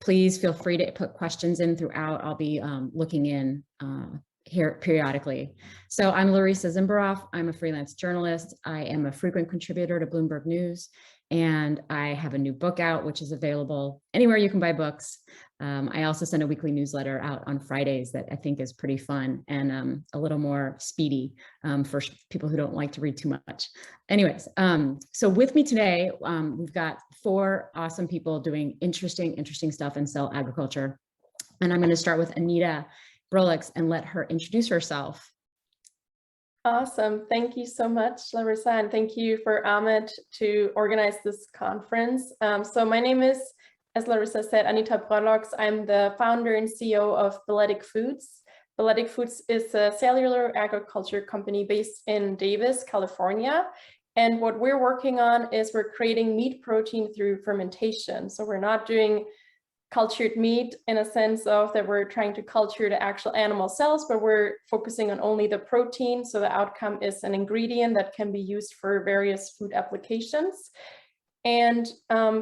please feel free to put questions in throughout. I'll be looking in here periodically. So I'm Larissa Zimberoff. I'm a freelance journalist. I am a frequent contributor to Bloomberg News, and I have a new book out, which is available anywhere you can buy books. I also send a weekly newsletter out on Fridays that I think is pretty fun and a little more speedy for people who don't like to read too much. Anyways, so with me today, we've got 4 awesome people doing interesting stuff in cell agriculture. And I'm going to start with Anita Broellochs and let her introduce herself. Awesome. Thank you so much, Larissa, and thank you for Ahmed to organize this conference. So my name is, as Larissa said, Anita Broellochs. I'm the founder and CEO of Balletic Foods. Balletic Foods is a cellular agriculture company based in Davis, California. And what we're working on is we're creating meat protein through fermentation. So we're not doing cultured meat in a sense of that we're trying to culture the actual animal cells, but we're focusing on only the protein. So the outcome is an ingredient that can be used for various food applications. And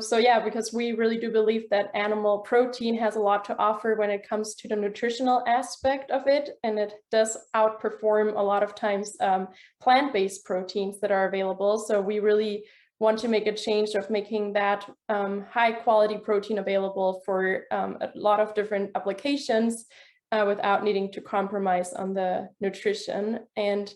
so yeah, because we really do believe that animal protein has a lot to offer when it comes to the nutritional aspect of it, and it does outperform a lot of times plant-based proteins that are available. So we really want to make a change of making that high quality protein available for a lot of different applications without needing to compromise on the nutrition. And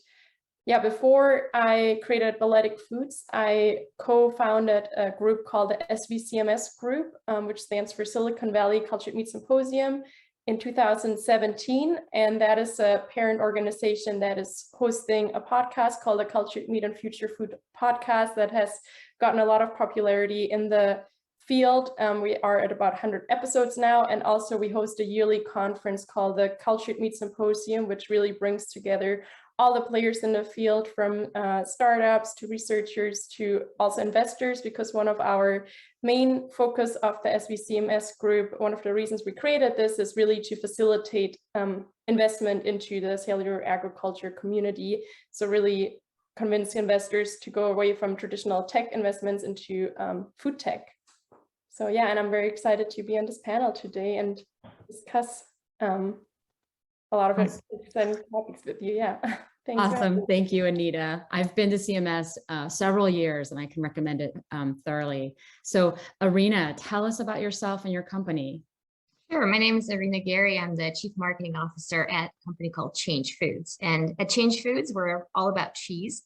yeah, before I created Balletic Foods, I co-founded a group called the SVCMS Group, which stands for Silicon Valley Cultured Meat Symposium, in 2017. And that is a parent organization that is hosting a podcast called the Cultured Meat and Future Food Podcast that has gotten a lot of popularity in the field. We are at about 100 episodes now. And also we host a yearly conference called the Cultured Meat Symposium, which really brings together all the players in the field, from startups to researchers to also investors, because one of our main focus of the SVCMS group, one of the reasons we created this, is really to facilitate investment into the cellular agriculture community. So really convince investors to go away from traditional tech investments into food tech. So yeah, and I'm very excited to be on this panel today and discuss a lot of exciting topics with you. Yeah. Thanks. Awesome. Thank you, Anita. I've been to CMS several years and I can recommend it thoroughly. So Irina, tell us about yourself and your company. Sure. My name is Irina Gerry. I'm the Chief Marketing Officer at a company called Change Foods. And at Change Foods, we're all about cheese.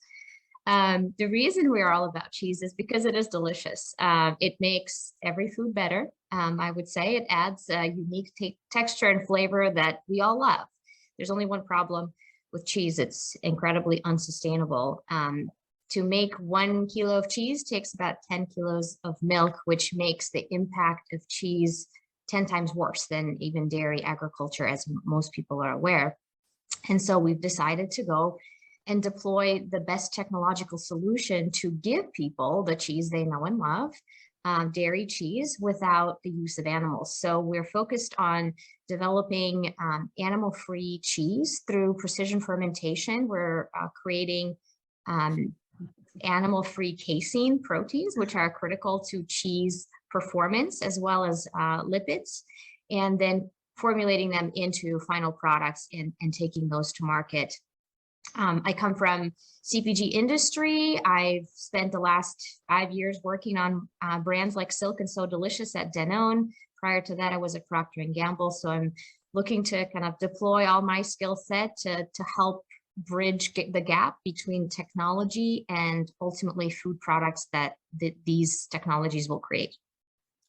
The reason we're all about cheese is because it is delicious. It makes every food better. I would say it adds a unique texture and flavor that we all love. There's only one problem with cheese. It's incredibly unsustainable. To make 1 kilo of cheese takes about 10 kilos of milk, which makes the impact of cheese 10 times worse than even dairy agriculture, as most people are aware. And so we've decided to go and deploy the best technological solution to give people the cheese they know and love, dairy cheese, without the use of animals. So we're focused on developing animal-free cheese through precision fermentation. We're creating animal-free casein proteins, which are critical to cheese performance, as well as lipids, and then formulating them into final products and taking those to market. I come from CPG industry. I've spent the last 5 years working on brands like Silk and So Delicious at Danone. Prior to that, I was at Procter & Gamble. So I'm looking to kind of deploy all my skill set to help bridge the gap between technology and ultimately food products that these technologies will create.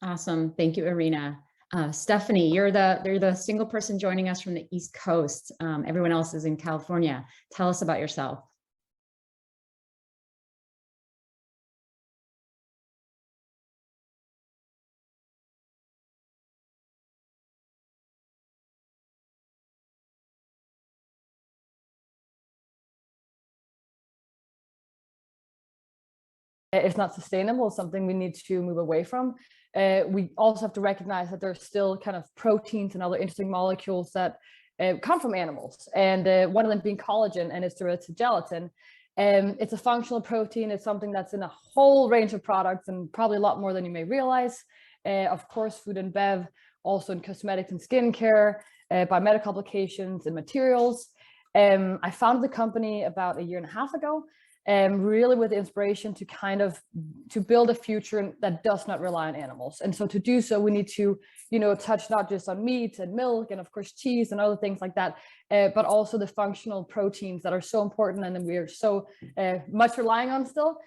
Awesome. Thank you, Irina. Stephanie, you're the single person joining us from the East Coast. Everyone else is in California. Tell us about yourself. It's not sustainable, something we need to move away from. We also have to recognize that there's still kind of proteins and other interesting molecules that come from animals, and one of them being collagen, and it's derived to gelatin. It's a functional protein. It's something that's in a whole range of products, and probably a lot more than you may realize. Of course, food and bev also in cosmetics and skincare, biomedical applications and materials. I founded the company about 1.5 years ago, really with the inspiration to kind of to build a future that does not rely on animals. And so to do so, we need to, touch not just on meat and milk and of course cheese and other things like that, but also the functional proteins that are so important and then we are so much relying on still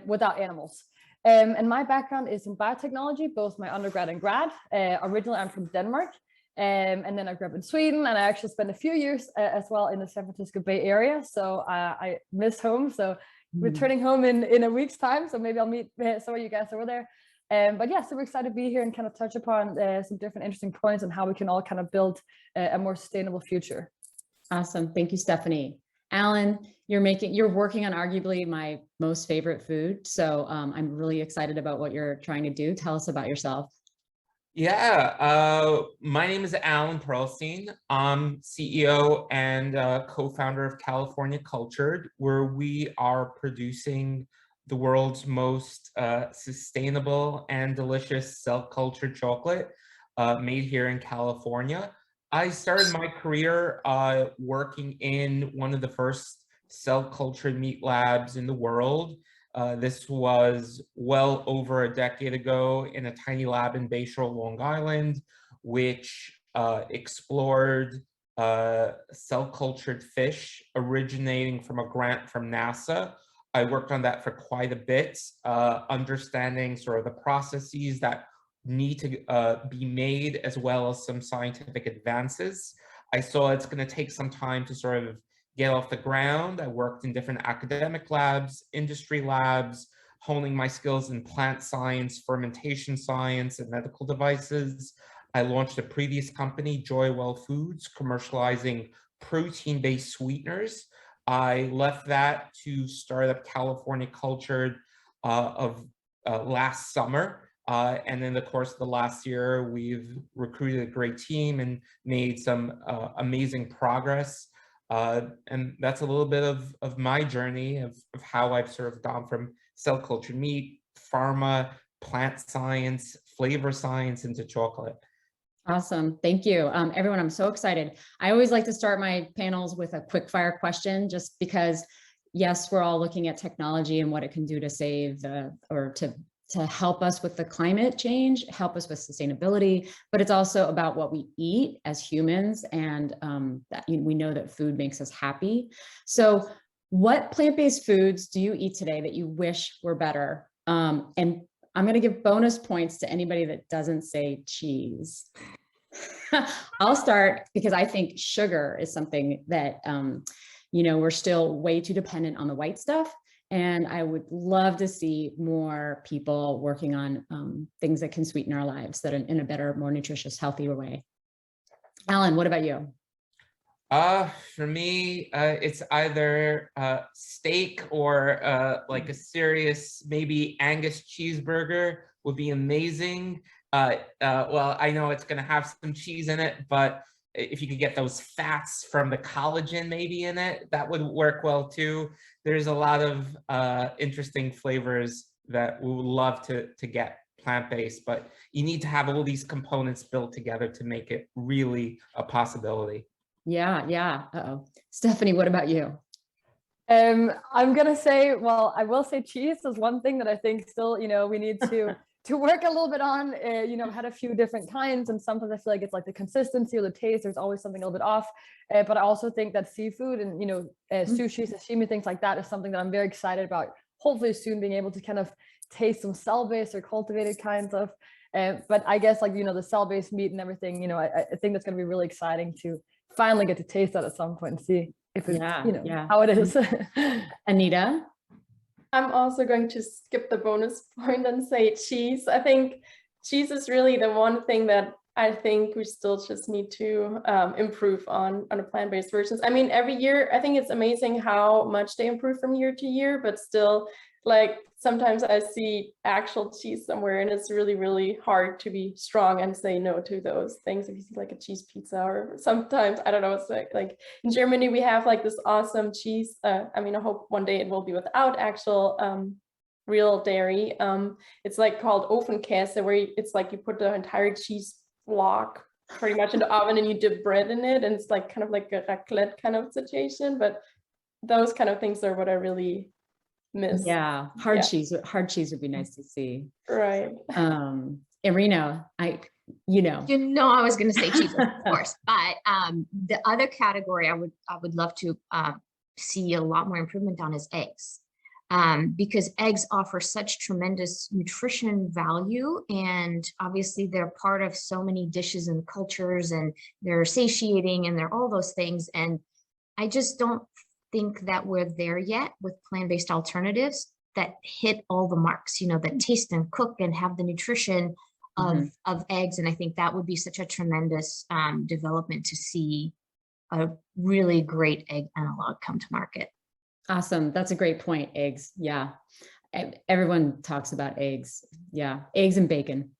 without animals. And my background is in biotechnology, both my undergrad and grad. Originally, I'm from Denmark. And then I grew up in Sweden, and I actually spent a few years as well in the San Francisco Bay Area. So I miss home. So returning home in a week's time. So maybe I'll meet some of you guys over there. But yeah, so we're excited to be here and kind of touch upon some different interesting points on how we can all kind of build a more sustainable future. Awesome. Thank you, Stephanie. Alan, you're working on arguably my most favorite food. So I'm really excited about what you're trying to do. Tell us about yourself. Yeah, my name is Alan Perlstein. I'm CEO and co-founder of California Cultured, where we are producing the world's most sustainable and delicious cell-cultured chocolate made here in California. I started my career working in one of the first cell-cultured meat labs in the world. This was well over a decade ago in a tiny lab in Bayshore, Long Island, which explored cell-cultured fish originating from a grant from NASA. I worked on that for quite a bit, understanding sort of the processes that need to be made, as well as some scientific advances. I saw it's going to take some time to sort of get off the ground. I worked in different academic labs, industry labs, honing my skills in plant science, fermentation science, and medical devices. I launched a previous company, Joywell Foods, commercializing protein-based sweeteners. I left that to start up California Cultured last summer. And in the course of the last year, we've recruited a great team and made some amazing progress. And that's a little bit of my journey of how I've sort of gone from cell culture meat, pharma, plant science, flavor science into chocolate. Awesome. Thank you. Everyone, I'm so excited. I always like to start my panels with a quick fire question, just because, yes, we're all looking at technology and what it can do to save or to help us with the climate change, help us with sustainability, but it's also about what we eat as humans, and that we know that food makes us happy. So what plant-based foods do you eat today that you wish were better? And I'm going to give bonus points to anybody that doesn't say cheese. I'll start because I think sugar is something that, we're still way too dependent on the white stuff. And I would love to see more people working on things that can sweeten our lives that are in a better, more nutritious, healthier way. Alan, what about you? For me, it's either steak or like a serious, maybe Angus cheeseburger would be amazing. Well, I know it's going to have some cheese in it, but if you could get those fats from the collagen maybe in it, that would work well too. There's a lot of interesting flavors that we would love to get plant-based, but you need to have all these components built together to make it really a possibility. Yeah. Uh-oh. Stephanie, what about you? I'm gonna say, well, I will say cheese is one thing that I think still, we need to work a little bit on. Had a few different kinds, and sometimes I feel like it's like the consistency or the taste, there's always something a little bit off. But I also think that seafood and, sushi, sashimi, things like that is something that I'm very excited about. Hopefully soon being able to kind of taste some cell-based or cultivated kinds of, but I guess like, the cell-based meat and everything, I think that's going to be really exciting to finally get to taste that at some point and see if it's, how it is. Anita? I'm also going to skip the bonus point and say cheese. I think cheese is really the one thing that I think we still just need to improve on the plant-based versions. I mean, every year, I think it's amazing how much they improve from year to year, but still, like, sometimes I see actual cheese somewhere and it's really, really hard to be strong and say no to those things. If you see like a cheese pizza, or sometimes, I don't know, it's like in Germany, we have like this awesome cheese. I mean, I hope one day it will be without actual real dairy. It's like called Ofenkäse, where it's like you put the entire cheese block pretty much in the oven and you dip bread in it, and it's like kind of like a raclette kind of situation. But those kind of things are what I really miss. Yeah, hard cheese would be nice to see. Right. Irina, you know I was going to say cheese, of course, but the other category I would love to see a lot more improvement on is eggs, because eggs offer such tremendous nutrition value, and obviously they're part of so many dishes and cultures, and they're satiating, and they're all those things. And I just don't think that we're there yet with plant-based alternatives that hit all the marks, that taste and cook and have the nutrition of eggs. And I think that would be such a tremendous development to see a really great egg analog come to market. Awesome. That's a great point. Eggs. Yeah. Everyone talks about eggs. Yeah. Eggs and bacon.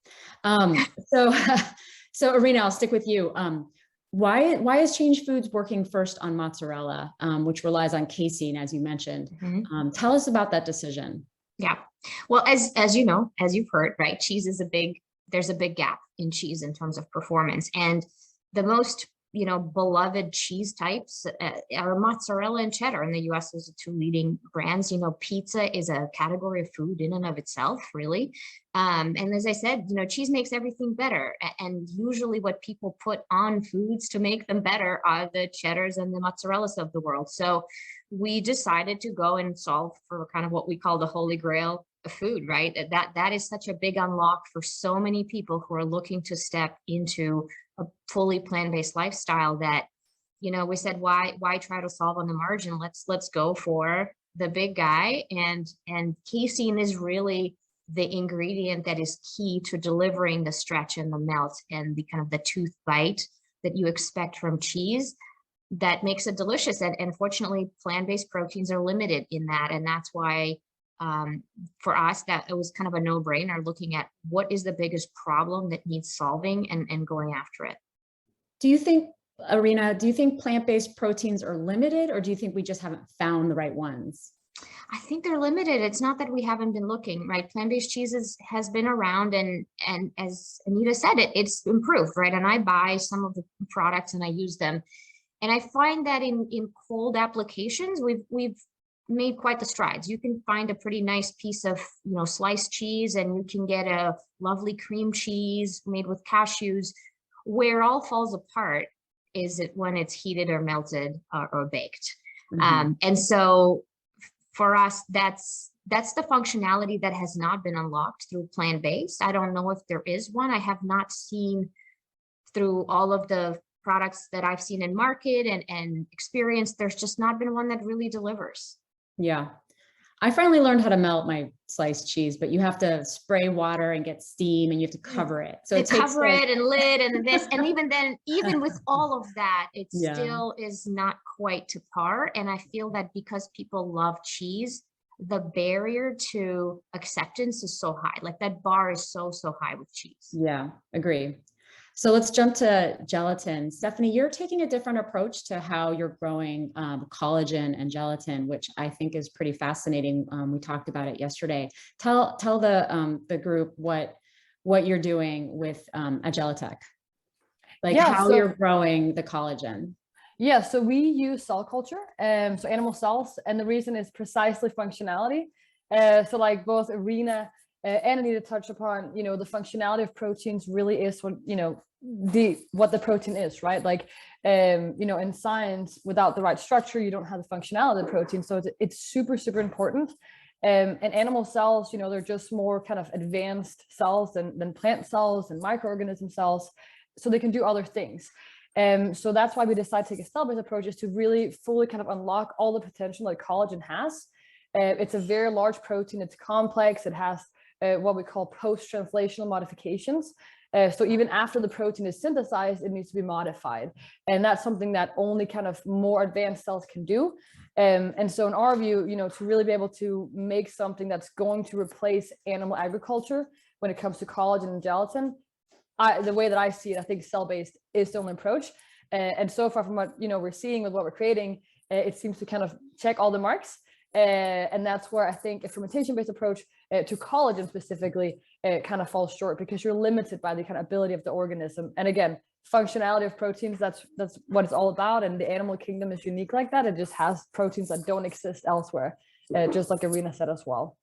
So Irina, I'll stick with you. Why is Change Foods working first on mozzarella, which relies on casein, as you mentioned? Tell us about that decision. Yeah. Well, as you know, as you've heard, right, cheese is there's a big gap in cheese in terms of performance. And the most, beloved cheese types are mozzarella and cheddar. In the US, those are two leading brands. Pizza is a category of food in and of itself, really. And as I said, cheese makes everything better. And usually what people put on foods to make them better are the cheddars and the mozzarellas of the world. So we decided to go and solve for kind of what we call the holy grail of food, right? That is such a big unlock for so many people who are looking to step into a fully plant-based lifestyle, that, we said, why try to solve on the margin? Let's go for the big guy. And casein is really the ingredient that is key to delivering the stretch and the melt and the kind of the tooth bite that you expect from cheese that makes it delicious. And unfortunately, plant-based proteins are limited in that. And that's why for us, that it was kind of a no-brainer, looking at what is the biggest problem that needs solving and going after it. Do you think, Irina, plant-based proteins are limited, or do you think we just haven't found the right ones? I think they're limited. It's not that we haven't been looking, right? Plant-based cheeses has been around, and as Anita said, it's improved, right? And I buy some of the products and I use them. And I find that in cold applications, we've made quite the strides. You can find a pretty nice piece of, sliced cheese, and you can get a lovely cream cheese made with cashews. Where it all falls apart is it when it's heated or melted or baked. And so for us, that's the functionality that has not been unlocked through plant-based. I don't know if there is one. I have not seen through all of the products that I've seen in market and experience, there's just not been one that really delivers. Yeah. I finally learned how to melt my sliced cheese, but you have to spray water and get steam, and you have to cover it. So it cover it and lid and this, and even then, even with all of that, it still is not quite to par. And I feel that because people love cheese, the barrier to acceptance is so high. Like that bar is so high with cheese. Yeah, agree. So let's jump to gelatin. Stephanie, you're taking a different approach to how you're growing collagen and gelatin, which I think is pretty fascinating. We talked about it yesterday. Tell the group what you're doing with at Jellatech, how you're growing the collagen. Yeah, so we use cell culture, so animal cells, and the reason is precisely functionality. So like both Irina and Anita touched upon, the functionality of proteins really is what, what the protein is, right? Like, in science, without the right structure, you don't have the functionality of the protein. So it's super, super important. And animal cells, they're just more kind of advanced cells than plant cells and microorganism cells. So they can do other things. So that's why we decided to take a cell-based approach, is to really fully kind of unlock all the potential that collagen has. It's a very large protein. It's complex. It has what we call post-translational modifications. So even after the protein is synthesized, it needs to be modified. And that's something that only kind of more advanced cells can do. And so in our view, to really be able to make something that's going to replace animal agriculture when it comes to collagen and gelatin, the way that I see it, I think cell-based is the only approach. And so far from what we're seeing with what we're creating, it seems to kind of check all the marks. And that's where I think a fermentation-based approach to collagen specifically it kind of falls short because you're limited by the kind of ability of the organism. And again, functionality of proteins, that's what it's all about. And the animal kingdom is unique like that. It just has proteins that don't exist elsewhere, just like Irina said as well.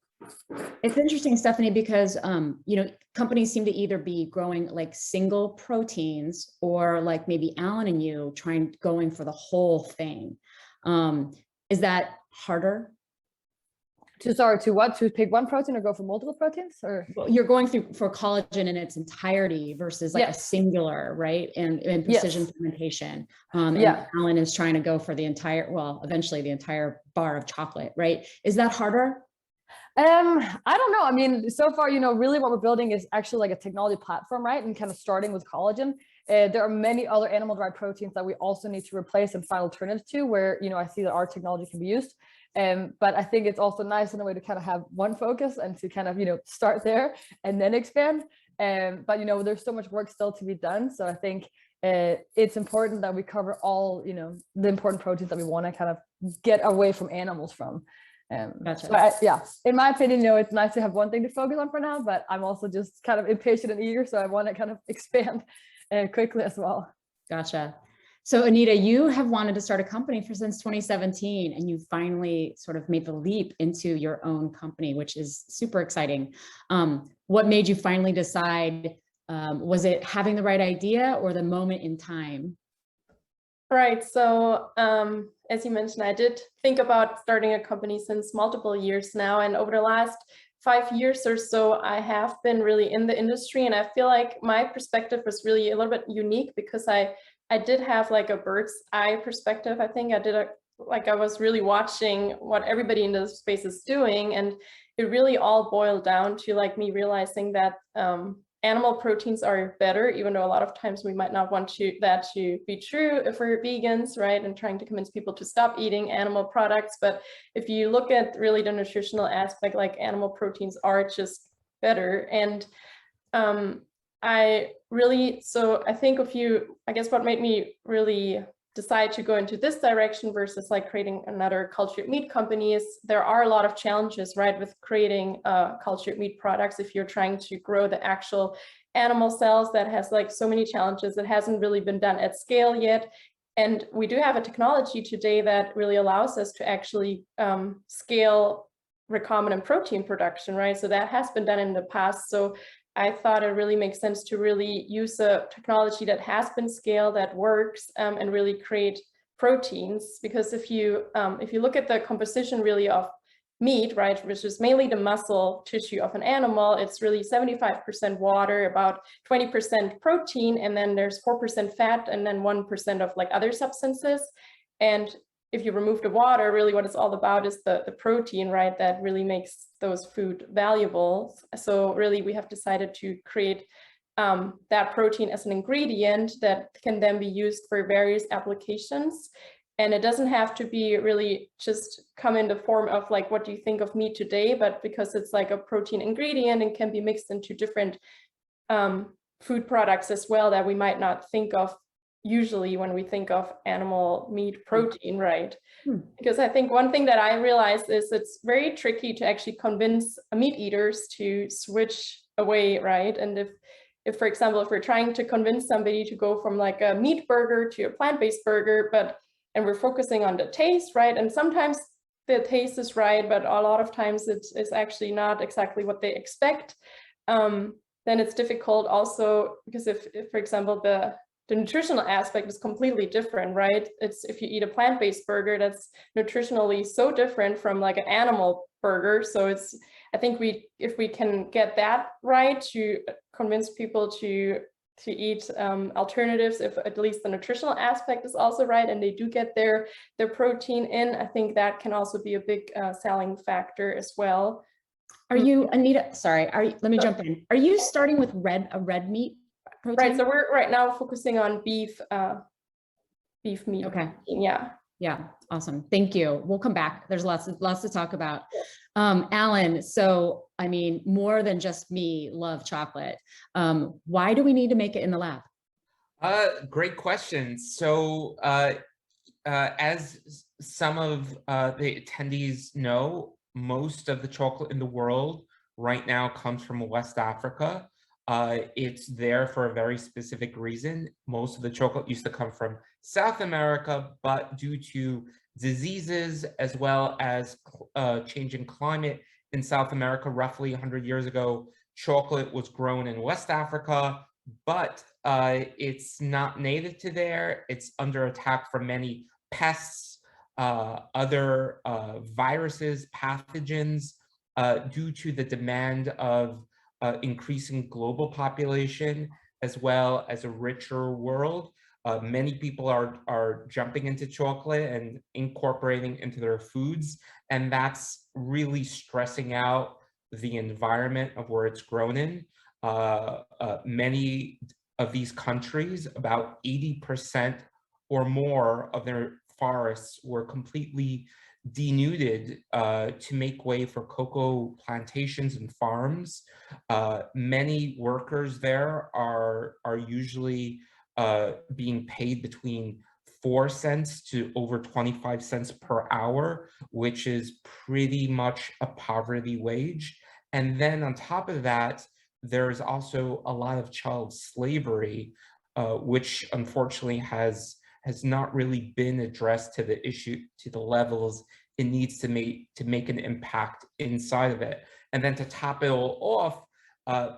It's interesting, Stephanie, because companies seem to either be growing like single proteins, or like maybe Alan and you going for the whole thing. Is that harder? To pick one protein or go for multiple proteins? Or you're going through for collagen in its entirety versus like a singular, right? And precision fermentation. And Alan is trying to go for the entire, eventually the entire bar of chocolate, right? Is that harder? I don't know. I mean, so far, really what we're building is actually like a technology platform, right? And kind of starting with collagen. There are many other animal-derived proteins that we also need to replace and find alternatives to, where, I see that our technology can be used. But I think it's also nice in a way to kind of have one focus and to kind of, start there and then expand. But, there's so much work still to be done. So I think it's important that we cover all, the important proteins that we want to kind of get away from animals from. Gotcha. So in my opinion, it's nice to have one thing to focus on for now, but I'm also just kind of impatient and eager. So I want to kind of expand quickly as well. Gotcha. So Anita, you have wanted to start a company since 2017, and you finally sort of made the leap into your own company, which is super exciting. What made you finally decide? Was it having the right idea or the moment in time? Right. So as you mentioned, I did think about starting a company since multiple years now. And over the last 5 years or so, I have been really in the industry. And I feel like my perspective was really a little bit unique because I did have like a bird's eye perspective. I think I was really watching what everybody in the space is doing. And it really all boiled down to like me realizing that animal proteins are better, even though a lot of times we might not want that to be true if we're vegans, right? And trying to convince people to stop eating animal products. But if you look at really the nutritional aspect, like animal proteins are just better. And I think I guess what made me really decide to go into this direction versus like creating another cultured meat company is there are a lot of challenges, right, with creating cultured meat products. If you're trying to grow the actual animal cells, that has like so many challenges. It hasn't really been done at scale yet. And we do have a technology today that really allows us to actually scale recombinant protein production, right? So that has been done in the past. So I thought it really makes sense to really use a technology that has been scaled, that works, and really create proteins. Because if you look at the composition really of meat, right, which is mainly the muscle tissue of an animal, it's really 75% water, about 20% protein, and then there's 4% fat, and then 1% of like other substances. And if you remove the water, really what it's all about is the protein, right, that really makes those food valuable. So really we have decided to create that protein as an ingredient that can then be used for various applications. And it doesn't have to be really just come in the form of like, what do you think of meat today? But because it's like a protein ingredient and can be mixed into different food products as well that we might not think of usually when we think of animal meat protein, right? Because I think one thing that I realized is it's very tricky to actually convince meat eaters to switch away, right? And if for example, if we're trying to convince somebody to go from like a meat burger to a plant-based burger, and we're focusing on the taste, right? And sometimes the taste is right, but a lot of times it's actually not exactly what they expect. Then it's difficult also because if for example, the nutritional aspect is completely different, right? It's if you eat a plant-based burger, that's nutritionally so different from like an animal burger. So I think if we can get that right to convince people to eat alternatives, if at least the nutritional aspect is also right and they do get their protein in, I think that can also be a big selling factor as well. Are you, Anita, sorry, let me jump in. Are you starting with a red meat protein? Right, so we're right now focusing on beef meat. Okay. Yeah, awesome. Thank you. We'll come back. There's lots to talk about. Alan, so I mean, more than just me love chocolate. Why do we need to make it in the lab? Great question. So as some of the attendees know, most of the chocolate in the world right now comes from West Africa. It's there for a very specific reason. Most of the chocolate used to come from South America, but due to diseases as well as changing climate in South America, roughly 100 years ago, chocolate was grown in West Africa, but it's not native to there. It's under attack from many pests, other viruses, pathogens, due to the demand of increasing global population, as well as a richer world. Many people are jumping into chocolate and incorporating into their foods, and that's really stressing out the environment of where it's grown in. Many of these countries, about 80% or more of their forests were completely denuded to make way for cocoa plantations and farms. Many workers there are usually being paid between 4 cents to over 25 cents per hour, which is pretty much a poverty wage. And then on top of that, there's also a lot of child slavery, which unfortunately has not really been addressed to the issue, to the levels it needs to make an impact inside of it. And then to top it all off,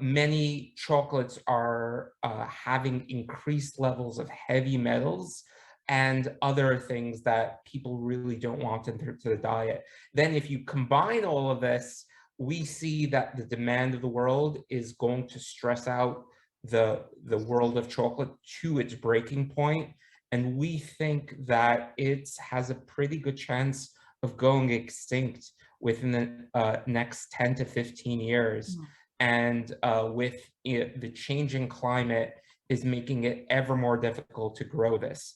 many chocolates are having increased levels of heavy metals and other things that people really don't want into the diet. Then if you combine all of this, we see that the demand of the world is going to stress out the world of chocolate to its breaking point. And we think that it has a pretty good chance of going extinct within the next 10 to 15 years. And with the changing climate is making it ever more difficult to grow this.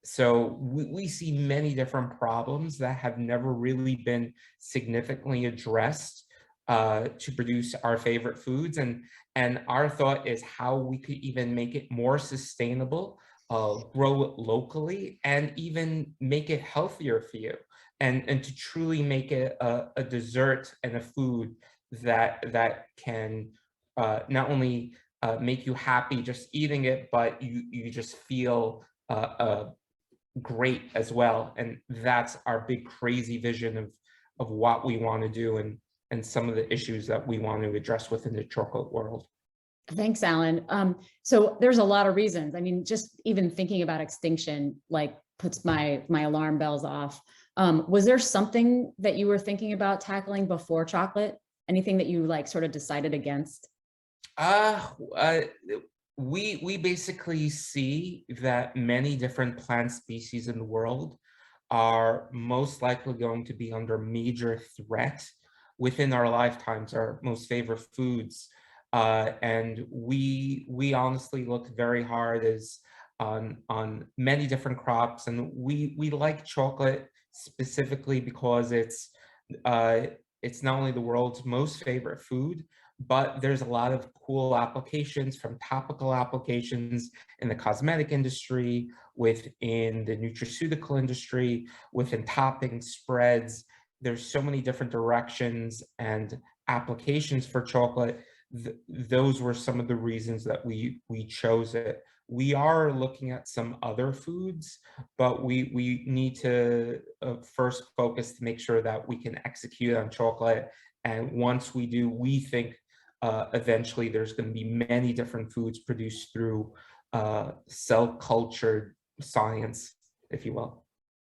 So we see many different problems that have never really been significantly addressed to produce our favorite foods. And our thought is how we could even make it more sustainable, grow it locally, and even make it healthier for you. And to truly make it a dessert and a food that can not only make you happy just eating it, but you just feel great as well. And that's our big crazy vision of what we want to do and some of the issues that we want to address within the chocolate world. Thanks, Alan. So there's a lot of reasons. I mean, just even thinking about extinction, like puts my alarm bells off. Was there something that you were thinking about tackling before chocolate? Anything that you like sort of decided against? We basically see that many different plant species in the world are most likely going to be under major threat within our lifetimes, our most favorite foods. And we honestly look very hard on many different crops, and we like chocolate specifically because it's not only the world's most favorite food, but there's a lot of cool applications, from topical applications in the cosmetic industry, within the nutraceutical industry, within topping spreads. There's so many different directions and applications for chocolate. Those were some of the reasons that we chose it. We are looking at some other foods, but we need to first focus to make sure that we can execute on chocolate. And once we do, we think eventually there's going to be many different foods produced through cell cultured science, if you will.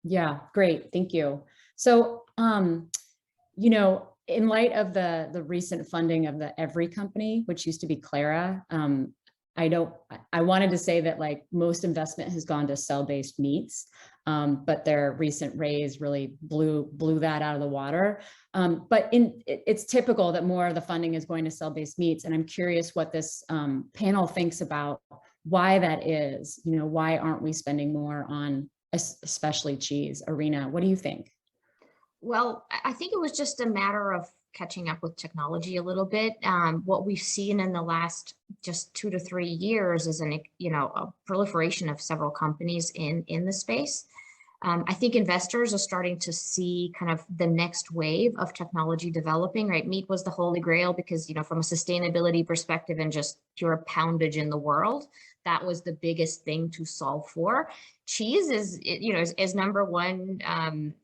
Yeah, great. Thank you. So, you know, in light of the recent funding of the Every company, which used to be Clara, I wanted to say that like most investment has gone to cell-based meats, but their recent raise really blew that out of the water. But it's typical that more of the funding is going to cell-based meats. And I'm curious what this panel thinks about why that is. You know, why aren't we spending more on especially cheese? Irina, what do you think? Well, I think it was just a matter of catching up with technology a little bit. What we've seen in the last just 2 to 3 years is a proliferation of several companies in the space. I think investors are starting to see kind of the next wave of technology developing, right? Meat was the holy grail because, you know, from a sustainability perspective and just pure poundage in the world, that was the biggest thing to solve for. Cheese is, you know, is number one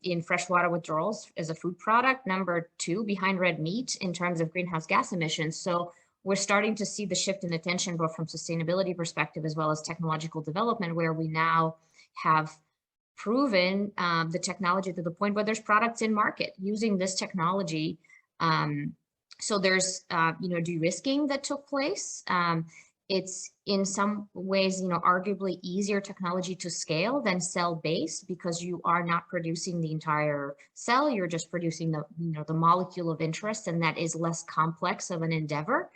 in freshwater withdrawals as a food product, number two behind red meat in terms of greenhouse gas emissions. So we're starting to see the shift in attention both from sustainability perspective as well as technological development, where we now have proven the technology to the point where there's products in market using this technology. So there's, you know, de-risking that took place. It's in some ways, you know, arguably easier technology to scale than cell-based because you are not producing the entire cell. You're just producing the, you know, the molecule of interest, and that is less complex of an endeavor.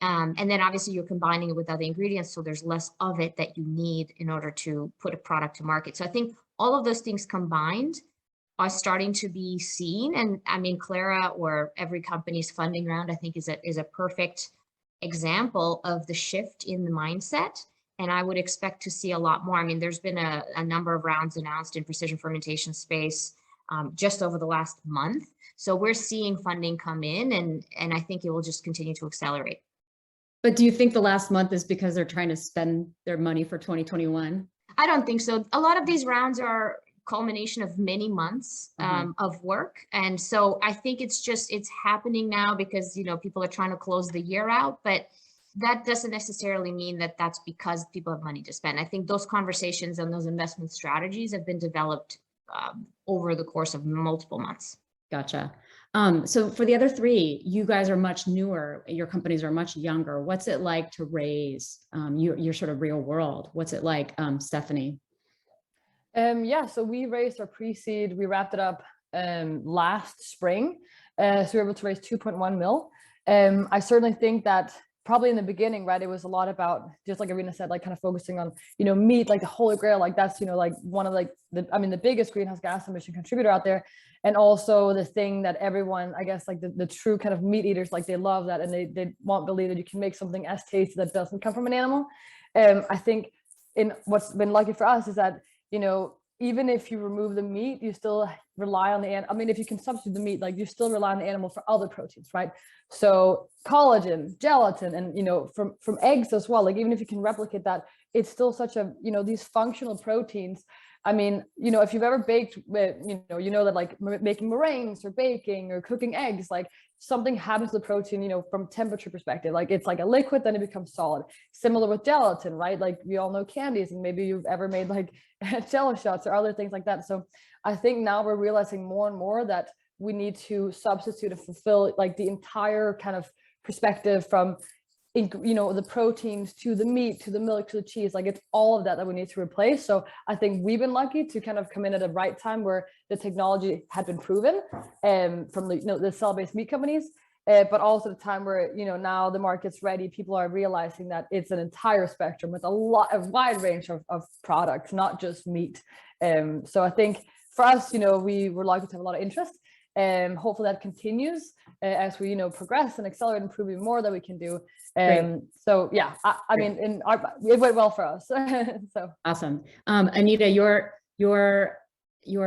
And then obviously you're combining it with other ingredients, so there's less of it that you need in order to put a product to market. So I think all of those things combined are starting to be seen. And I mean, Clara or every company's funding round, I think is a perfect example of the shift in the mindset. And I would expect to see a lot more. I mean, there's been a number of rounds announced in precision fermentation space just over the last month. So we're seeing funding come in, and I think it will just continue to accelerate. But do you think the last month is because they're trying to spend their money for 2021? I don't think so. A lot of these rounds are culmination of many months of work. And so I think it's happening now because, you know, people are trying to close the year out, but that doesn't necessarily mean that that's because people have money to spend. I think those conversations and those investment strategies have been developed over the course of multiple months. Gotcha. So for the other three, you guys are much newer, your companies are much younger. What's it like to raise your sort of real world? What's it like, Stephanie? Yeah, so we raised our pre-seed, we wrapped it up last spring. So we were able to raise 2.1 mil. I certainly think that probably in the beginning, right, it was a lot about, just like Irina said, like kind of focusing on, you know, meat, like the holy grail, like that's, you know, like one of like the biggest greenhouse gas emission contributor out there. And also the thing that everyone, I guess, like the true kind of meat eaters, like they love that, and they won't believe that you can make something as tasty that doesn't come from an animal. I think in what's been lucky for us is that, you know, even if you remove the meat, you still rely on the animal. I mean, if you can substitute the meat, like you still rely on the animal for other proteins, right? So collagen, gelatin, and, you know, from eggs as well, like even if you can replicate that, it's still such a, you know, these functional proteins. I mean, you know, if you've ever baked with, you know that like making meringues or baking or cooking eggs, like something happens to the protein, you know, from temperature perspective, like it's like a liquid, then it becomes solid. Similar with gelatin, right? Like we all know candies, and maybe you've ever made like jello shots or other things like that. So I think now we're realizing more and more that we need to substitute and fulfill like the entire kind of perspective from, you know, the proteins to the meat, to the milk, to the cheese, like it's all of that we need to replace. So I think we've been lucky to kind of come in at the right time where the technology had been proven from the, you know, the cell-based meat companies, but also the time where, you know, now the market's ready, people are realizing that it's an entire spectrum with a wide range of products, not just meat. So I think for us, you know, we were lucky to have a lot of interest. Hopefully that continues as we, you know, progress and accelerate and prove even more that we can do. So yeah, I mean, it went well for us. So awesome. Anita, your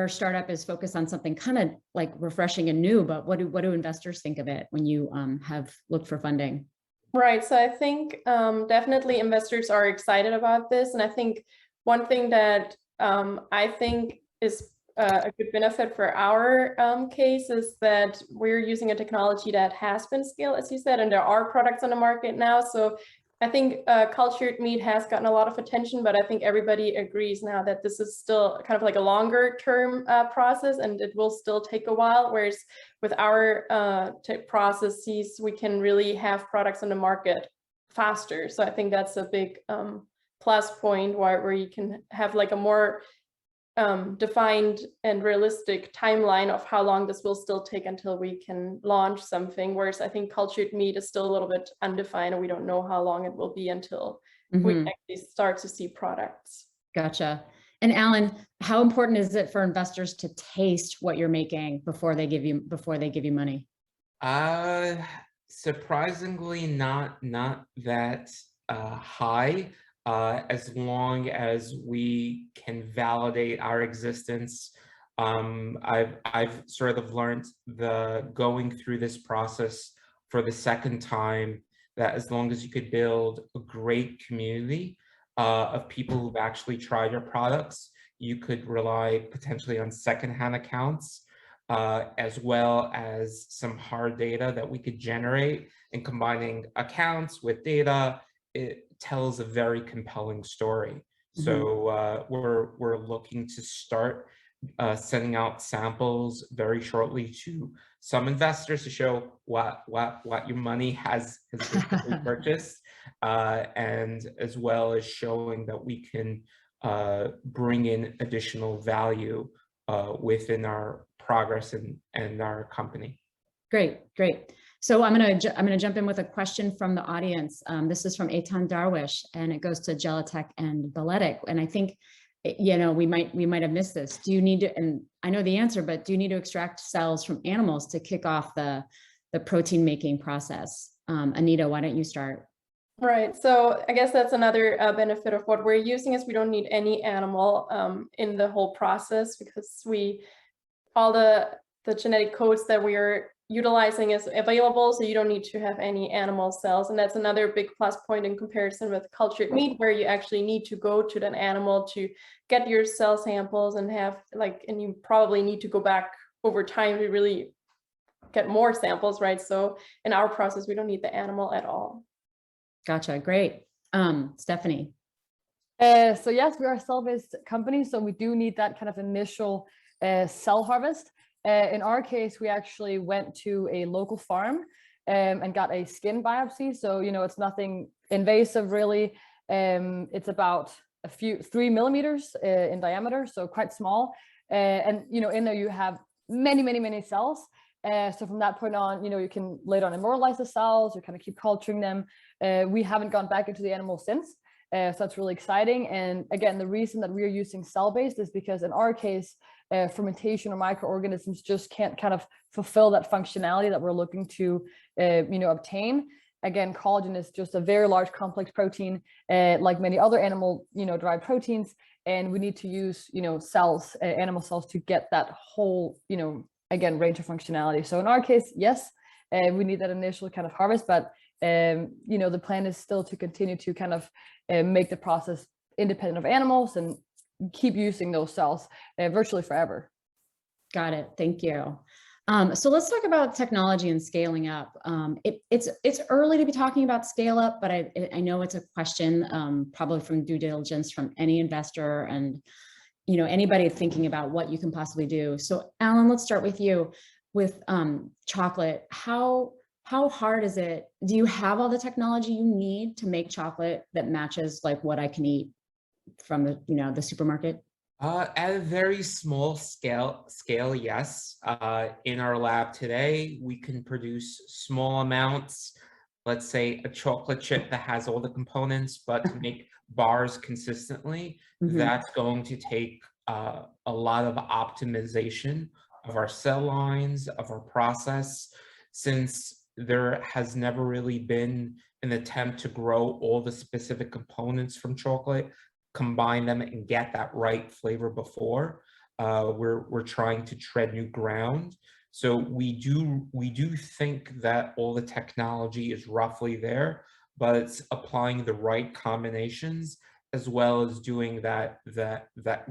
startup is focused on something kind of like refreshing and new, but what do investors think of it when you have looked for funding? Right. So I think definitely investors are excited about this. And I think one thing that I think is a good benefit for our case is that we're using a technology that has been scaled, as you said, and there are products on the market now. So I think cultured meat has gotten a lot of attention, but I think everybody agrees now that this is still kind of like a longer term process, and it will still take a while. Whereas with our processes, we can really have products on the market faster. So I think that's a big plus point where you can have like a more defined and realistic timeline of how long this will still take until we can launch something, whereas I think cultured meat is still a little bit undefined, and we don't know how long it will be until we actually start to see products. Gotcha. And Alan, how important is it for investors to taste what you're making before they give you money? Surprisingly not that high. as long as we can validate our existence. I've sort of learned going through this process for the second time, that as long as you could build a great community of people who've actually tried your products, you could rely potentially on secondhand accounts, as well as some hard data that we could generate. And combining accounts with data, it tells a very compelling story. So we're looking to start sending out samples very shortly to some investors to show what your money has been purchased, and as well as showing that we can bring in additional value within our progress and our company. Great. So I'm gonna jump in with a question from the audience. This is from Eitan Darwish, and it goes to Jellatech and Balletic. And I think, we might have missed this. Do you need to? And I know the answer, but do you need to extract cells from animals to kick off the protein making process? Anita, why don't you start? Right. So I guess that's another benefit of what we're using, is we don't need any animal in the whole process, because all the genetic codes that we are utilizing is available, so you don't need to have any animal cells. And that's another big plus point in comparison with cultured meat, where you actually need to go to an animal to get your cell samples and and you probably need to go back over time to really get more samples, right? So in our process, we don't need the animal at all. Gotcha. Great. Stephanie. So yes, we are a cell-based company, so we do need that kind of initial cell harvest. In our case, we actually went to a local farm and got a skin biopsy. So, it's nothing invasive really. It's about 3 millimeters in diameter, so quite small. And, in there you have many cells. So from that point on, you can later on immortalize the cells or kind of keep culturing them. We haven't gone back into the animal since. So that's really exciting. And again, the reason that we are using cell-based is because in our case, fermentation or microorganisms just can't kind of fulfill that functionality that we're looking to, obtain. Again, collagen is just a very large complex protein, like many other animal, derived proteins, and we need to use, cells, animal cells, to get that whole, again, range of functionality. So in our case, yes, we need that initial kind of harvest, but the plan is still to continue to kind of make the process independent of animals and keep using those cells virtually forever. Got it. Thank you. So let's talk about technology and scaling up. It's early to be talking about scale up, but I know it's a question probably from due diligence from any investor and anybody thinking about what you can possibly do. So Alan, let's start with you. With chocolate, how hard is it? Do you have all the technology you need to make chocolate that matches like what I can eat from the supermarket? At a very small scale, yes. In our lab today, we can produce small amounts, let's say a chocolate chip that has all the components, but to make bars consistently, that's going to take a lot of optimization of our cell lines, of our process, since there has never really been an attempt to grow all the specific components from chocolate, combine them and get that right flavor before. We're trying to tread new ground. So we do think that all the technology is roughly there, but it's applying the right combinations as well as doing that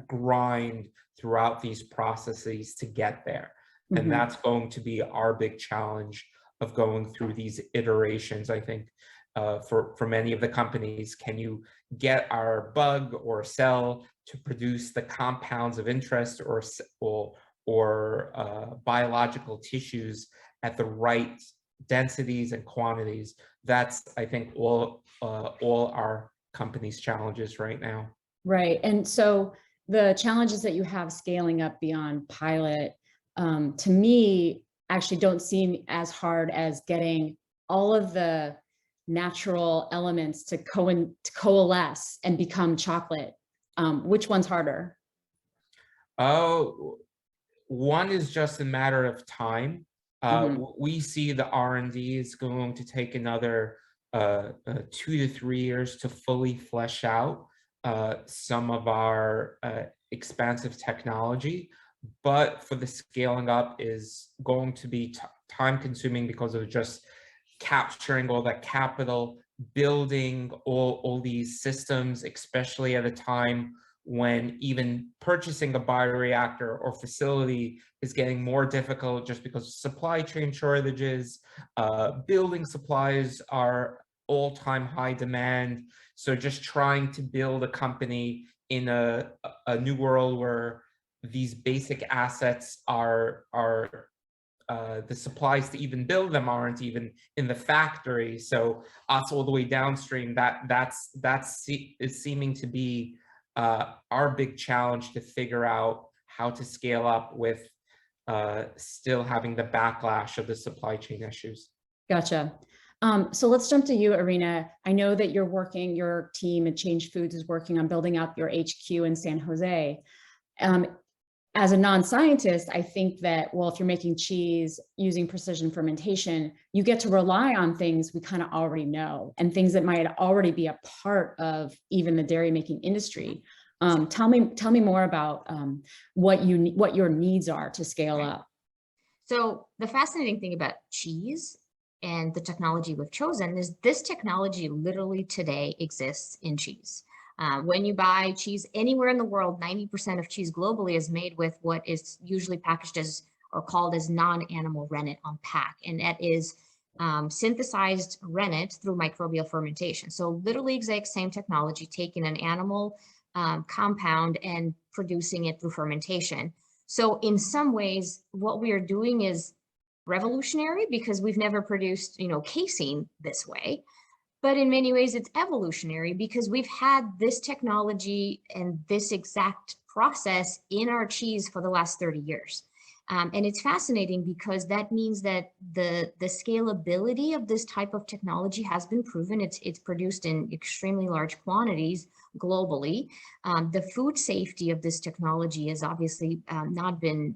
grind throughout these processes to get there. And that's going to be our big challenge of going through these iterations. I think for many of the companies, can you get our bug or cell to produce the compounds of interest or biological tissues at the right densities and quantities? That's, I think, all our company's challenges right now. Right. And so the challenges that you have scaling up beyond pilot, to me, actually don't seem as hard as getting all of the natural elements to coalesce and become chocolate. Which one's harder? Oh, one is just a matter of time. We see the R&D is going to take another 2 to 3 years to fully flesh out some of our expansive technology, but for the scaling up is going to be time consuming because of just capturing all that capital, building all these systems, especially at a time when even purchasing a bioreactor or facility is getting more difficult just because of supply chain shortages. Building supplies are all-time high demand. So just trying to build a company in a new world where these basic assets are the supplies to even build them aren't even in the factory. So us all the way downstream, is seeming to be our big challenge to figure out how to scale up with still having the backlash of the supply chain issues. Gotcha. So let's jump to you, Irina. I know that your team at Change Foods is working on building out your HQ in San Jose. As a non-scientist, I think that, well, if you're making cheese using precision fermentation, you get to rely on things we kind of already know and things that might already be a part of even the dairy making industry. Tell me more about what your needs are to scale up. So the fascinating thing about cheese and the technology we've chosen is this technology literally today exists in cheese. When you buy cheese anywhere in the world, 90% of cheese globally is made with what is usually packaged as or called as non-animal rennet on pack. And that is synthesized rennet through microbial fermentation. So literally exact same technology, taking an animal compound and producing it through fermentation. So in some ways, what we are doing is revolutionary because we've never produced, casein this way. But in many ways, it's evolutionary because we've had this technology and this exact process in our cheese for the last 30 years. And it's fascinating because that means that the scalability of this type of technology has been proven. It's produced in extremely large quantities globally. The food safety of this technology has obviously not been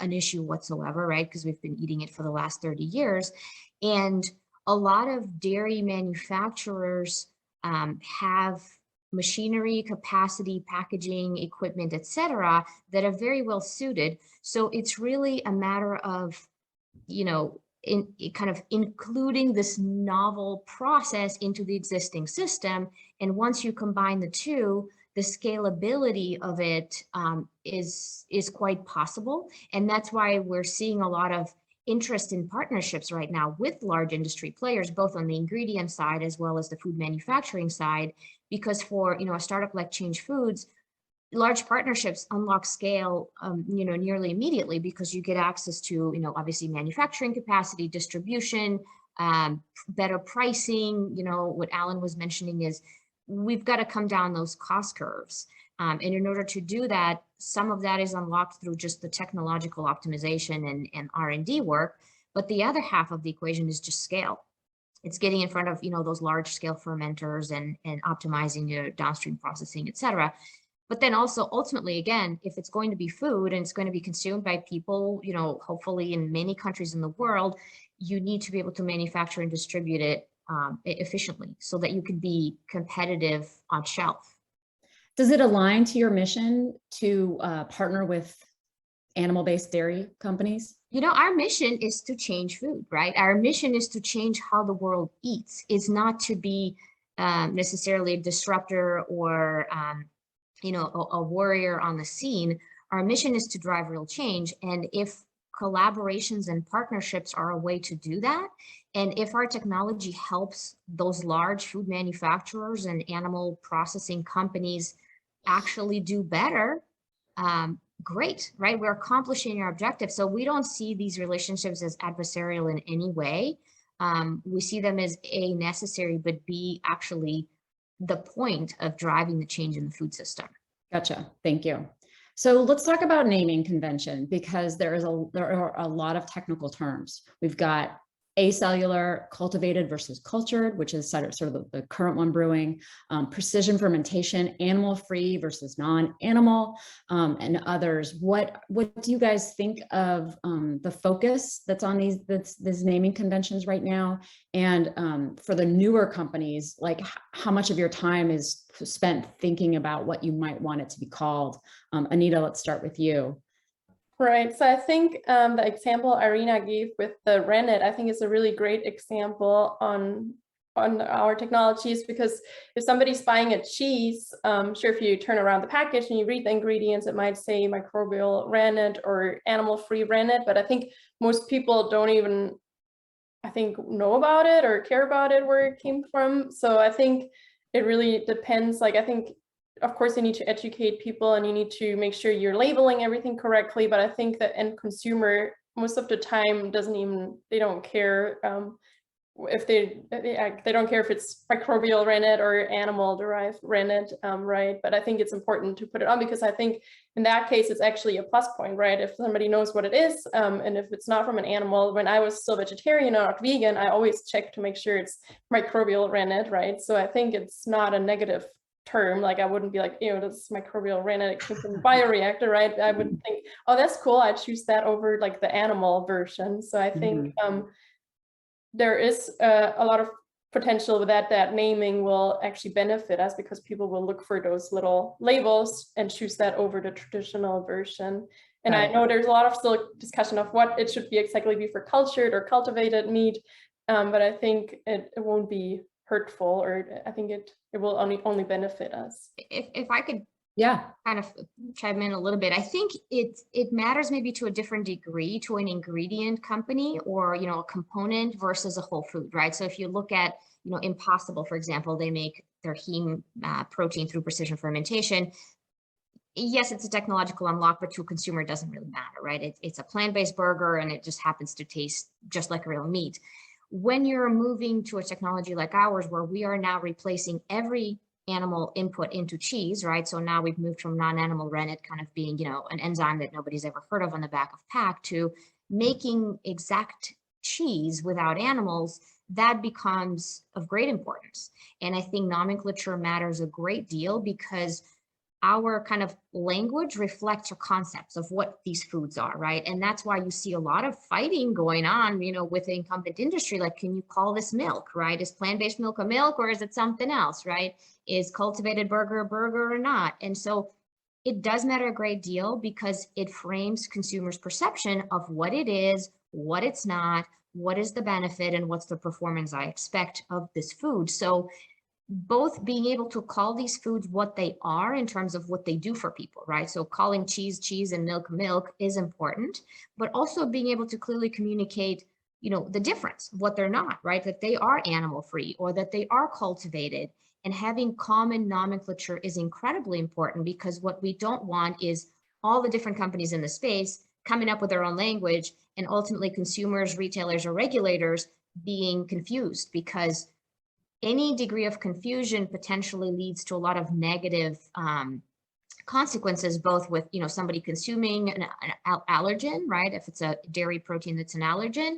an issue whatsoever, right? Because we've been eating it for the last 30 years. And a lot of dairy manufacturers have machinery, capacity, packaging, equipment, et cetera, that are very well suited. So it's really a matter of, kind of including this novel process into the existing system. And once you combine the two, the scalability of it is quite possible. And that's why we're seeing a lot of interest in partnerships right now with large industry players, both on the ingredient side as well as the food manufacturing side, because for a startup like Change Foods, large partnerships unlock scale nearly immediately because you get access to obviously manufacturing capacity, distribution, better pricing. What Alan was mentioning is we've got to come down those cost curves. And in order to do that, some of that is unlocked through just the technological optimization and R&D work. But the other half of the equation is just scale. It's getting in front of those large scale fermenters and optimizing your downstream processing, et cetera. But then also ultimately, again, if it's going to be food and it's going to be consumed by people, hopefully in many countries in the world, you need to be able to manufacture and distribute it efficiently so that you can be competitive on shelf. Does it align to your mission to partner with animal-based dairy companies? Our mission is to change food, right? Our mission is to change how the world eats. It's not to be necessarily a disruptor or, a warrior on the scene. Our mission is to drive real change. And if collaborations and partnerships are a way to do that, and if our technology helps those large food manufacturers and animal processing companies actually do better, great, right? We're accomplishing our objective. So we don't see these relationships as adversarial in any way. We see them as A, necessary, but B, actually the point of driving the change in the food system. Gotcha. Thank you. So let's talk about naming convention because there are a lot of technical terms. We've got acellular, cultivated versus cultured, which is sort of the current one brewing, precision fermentation, animal-free versus non-animal, and others. What do you guys think of the focus that's on these naming conventions right now? And for the newer companies, like how much of your time is spent thinking about what you might want it to be called? Anita, let's start with you. Right. So I think the example Irina gave with the rennet, I think is a really great example on our technologies, because if somebody's buying a cheese, sure, if you turn around the package and you read the ingredients, it might say microbial rennet or animal-free rennet, but I think most people don't even, I think, know about it or care about it, where it came from. So I think it really depends. Like, I think, of course, you need to educate people and you need to make sure you're labeling everything correctly. But I think the end consumer, most of the time, they don't care if they don't care if it's microbial rennet or animal derived rennet, right? But I think it's important to put it on, because I think in that case, it's actually a plus point, right? If somebody knows what it is, and if it's not from an animal. When I was still vegetarian or not vegan, I always check to make sure it's microbial rennet, right? So I think it's not a negative term. Like, I wouldn't be like, this microbial rennet, it came from a bioreactor, right? I would think, oh, that's cool, I choose that over like the animal version. So I think there is a lot of potential with that naming will actually benefit us, because people will look for those little labels and choose that over the traditional version. And I know there's a lot of still discussion of what it should be exactly for cultured or cultivated meat, but I think it won't be hurtful, or I think it will only benefit us. If I could kind of chime in a little bit, I think it matters maybe to a different degree to an ingredient company or a component versus a whole food, right? So if you look at Impossible, for example, they make their heme protein through precision fermentation. Yes, it's a technological unlock, but to a consumer, it doesn't really matter, right? It's a plant-based burger and it just happens to taste just like real meat. When you're moving to a technology like ours, where we are now replacing every animal input into cheese, right? So now we've moved from non-animal rennet kind of being, an enzyme that nobody's ever heard of on the back of pack, to making exact cheese without animals. That becomes of great importance. And I think nomenclature matters a great deal, because our kind of language reflects our concepts of what these foods are, right? And that's why you see a lot of fighting going on, with the incumbent industry. Like, can you call this milk, right? Is plant-based milk a milk, or is it something else, right? Is cultivated burger a burger or not? And so it does matter a great deal, because it frames consumers' perception of what it is, what it's not, what is the benefit, and what's the performance I expect of this food. So both being able to call these foods what they are in terms of what they do for people, right? So calling cheese, cheese, and milk, milk is important, but also being able to clearly communicate, the difference, what they're not, right? That they are animal free or that they are cultivated. And having common nomenclature is incredibly important, because what we don't want is all the different companies in the space coming up with their own language, and ultimately consumers, retailers, or regulators being confused, because any degree of confusion potentially leads to a lot of negative consequences, both with somebody consuming an allergen, right? If it's a dairy protein that's an allergen,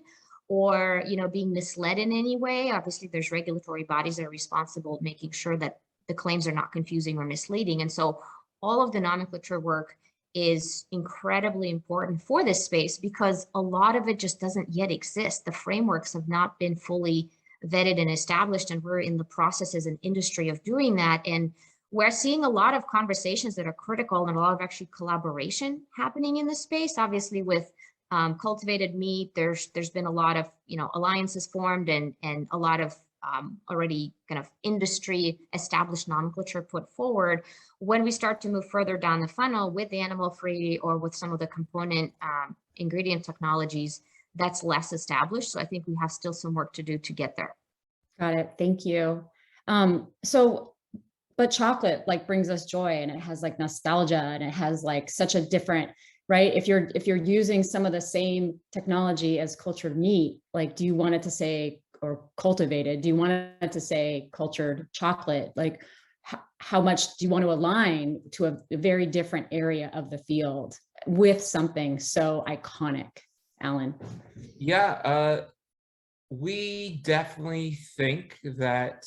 or being misled in any way. Obviously, there's regulatory bodies that are responsible making sure that the claims are not confusing or misleading. And so all of the nomenclature work is incredibly important for this space, because a lot of it just doesn't yet exist. The frameworks have not been fully vetted and established, and we're in the process as an industry of doing that. And we're seeing a lot of conversations that are critical, and a lot of actually collaboration happening in this space. Obviously, with cultivated meat, there's been a lot of alliances formed, and a lot of already kind of industry established nomenclature put forward. When we start to move further down the funnel with animal free or with some of the component ingredient technologies, that's less established. So I think we have still some work to do to get there. Got it. Thank you. But chocolate brings us joy, and it has nostalgia, and it has such a different, right? If you're using some of the same technology as cultured meat, do you want it to say, or cultivated, do you want it to say cultured chocolate? How much do you want to align to a very different area of the field with something so iconic? Alan. Yeah, We definitely think that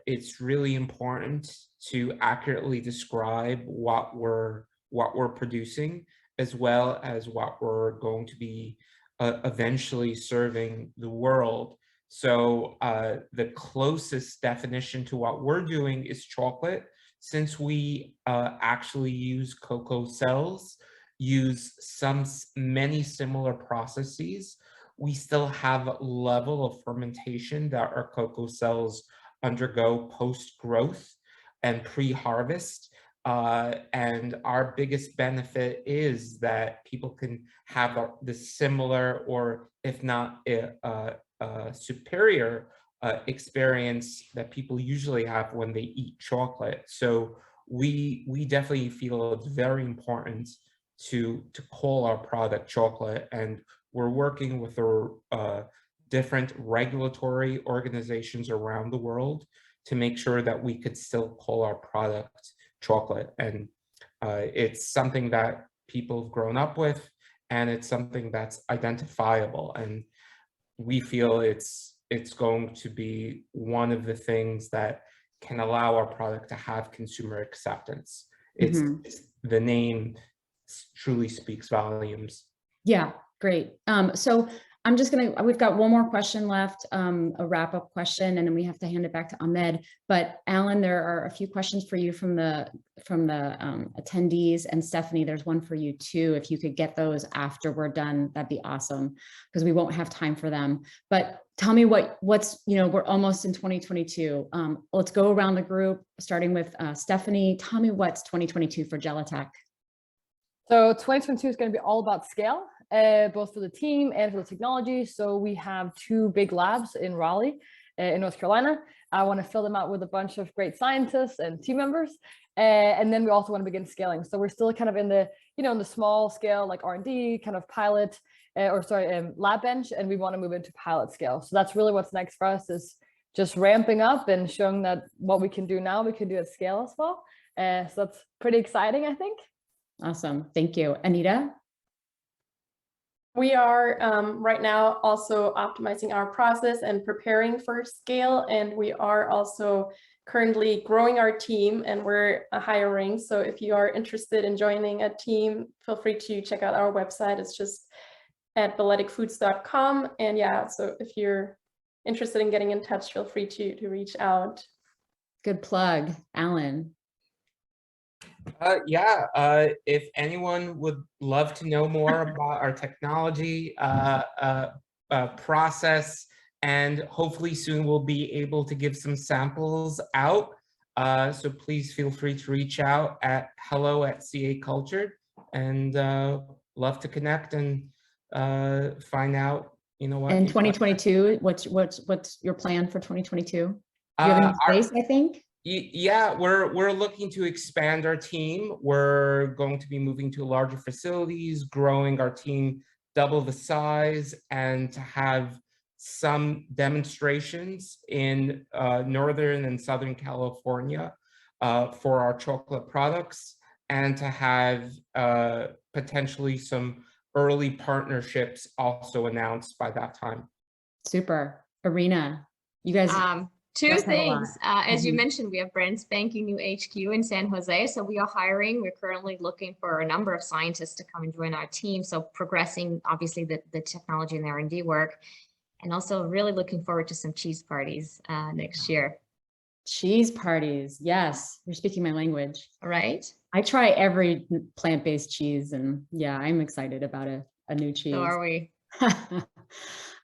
it's really important to accurately describe what we're producing, as well as what we're going to be eventually serving the world. So the closest definition to what we're doing is chocolate, since we actually use cocoa cells, use many similar processes. We still have a level of fermentation that our cocoa cells undergo post-growth and pre-harvest. And our biggest benefit is that people can have the similar, or if not superior experience that people usually have when they eat chocolate. So we definitely feel it's very important to call our product chocolate, and we're working with different regulatory organizations around the world to make sure that we could still call our product chocolate. And it's something that people have grown up with, and it's something that's identifiable. And we feel it's going to be one of the things that can allow our product to have consumer acceptance. It's the name truly speaks volumes. Yeah, great. So we've got one more question left, a wrap-up question, and then we have to hand it back to Ahmed. But Alan, there are a few questions for you from the attendees, and Stephanie, there's one for you too. If you could get those after we're done, that'd be awesome, because we won't have time for them. But tell me what's, we're almost in 2022. Let's go around the group, starting with Stephanie. Tell me what's 2022 for Jellatech. So 2022 is going to be all about scale, both for the team and for the technology. So we have 2 big labs in Raleigh, in North Carolina. I want to fill them out with a bunch of great scientists and team members. And then we also want to begin scaling. So we're still kind of in the, in the small scale, like R&D, kind of pilot, lab bench, and we want to move into pilot scale. So that's really what's next for us, is just ramping up and showing that what we can do now, we can do at scale as well. So that's pretty exciting, I think. Awesome. Thank you. Anita? We are right now also optimizing our process and preparing for scale, and we are also currently growing our team, and we're hiring. So if you are interested in joining a team, feel free to check out our website. It's just at balleticfoods.com. And yeah, so if you're interested in getting in touch, feel free to reach out. Good plug. Alan? If anyone would love to know more about our technology process, and hopefully soon we'll be able to give some samples out. So please feel free to reach out at hello@CA-Cultured, and love to connect and find out, what. In 2022, what's your plan for 2022? You have any place, I think? Yeah, we're looking to expand our team. We're going to be moving to larger facilities, growing our team double the size, and to have some demonstrations in Northern and Southern California for our chocolate products, and to have potentially some early partnerships also announced by that time. Super. Irina, you guys. 2 things. As you mentioned, we have brand spanking new HQ in San Jose. So we are hiring. We're currently looking for a number of scientists to come and join our team. So progressing, obviously, the technology and R&D work, and also really looking forward to some cheese parties next year. Cheese parties. Yes, you're speaking my language. All right. I try every plant-based cheese, and yeah, I'm excited about a new cheese. So are we.